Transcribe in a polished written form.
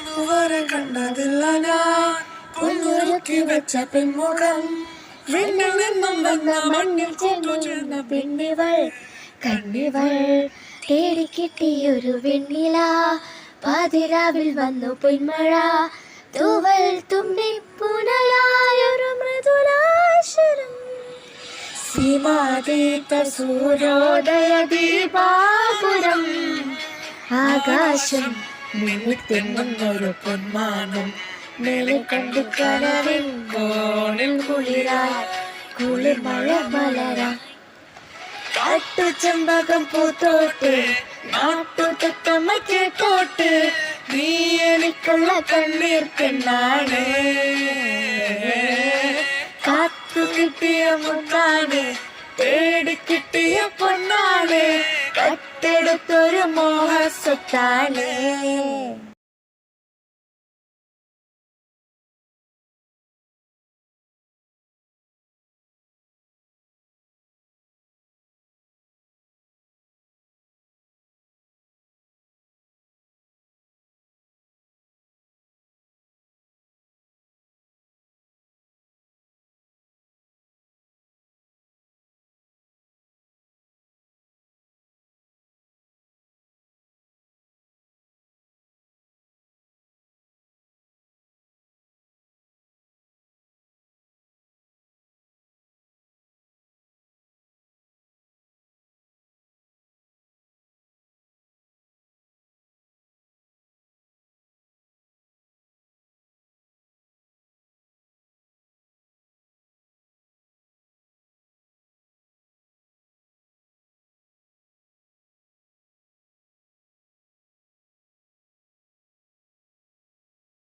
ഇന്നുവരെ കണ്ടതില്ല ഞാൻ പൊന്നൊരുക്കി വെച്ച പെൺമുഖം. വിണ്ണിൽ നിന്നും വന്ന മണ്ണിൽ ചെന്നു ചേർന്ന പെണ്ണിവൾ കണ്ണിവൾ തേടിക്കിട്ടിയൊരു വെണ്ണില. പാതിരാവിൽ വന്നു പൊന്മഴ തൂവൽ തുമ്പിപ്പുനലായൊരു മൃദുലാശരം. സീമാതീത സൂര്യോദയ ദീപാപുരം. ആകാശം മിന്നിത്തെങ്ങുന്നൊരു പൊന്മാനം. മേലെ കണ്ടു കനവിൻ കോണിൽ കുളിരായി കുളിർമഴ മലരാം. കാട്ടുചെമ്പകം പൂത്തോട്ട് നാട്ടുതത്തമ്മ കേട്ടോട്ട്. നീ എനിക്കുള്ള കണ്ണീർ പെണ്ണാണ്. കാത്തു കിട്ടിയ മുന്നാണ് തേടി കിട്ടിയ പൊന്നാണ്. കട്ടെടുത്തൊരു മോഹസ്വത്താണ്.